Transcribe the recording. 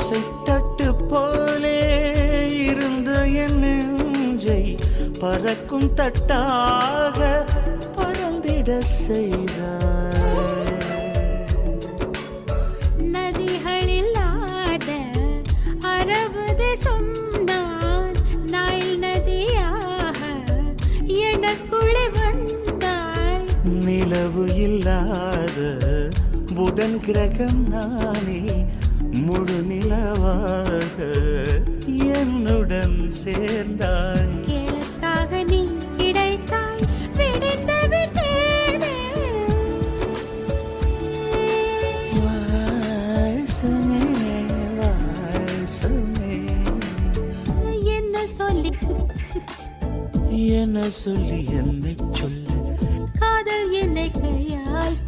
இசைத்தட்டு போலே இருந்த என் நெஞ்சை பறக்கும் தட்டாக பறந்திட செய்தாய். நதிகளில்லாத அரபு தேசம்தான் நைல் நதியாக எனக்குள்ளே வந்தாய். நிலவு இல்லாத புதன் கிரகம் நானே முழு நிலவாக என்னுடன் சேர்ந்தாய். எனக்காக நீ கிடைத்தாய், பிடித்து விட்டேனே. வாசமே வாசமே என்ன சொல்லி என்ன சொல்லி என்னை சொல்ல காதல் என்னை கையால்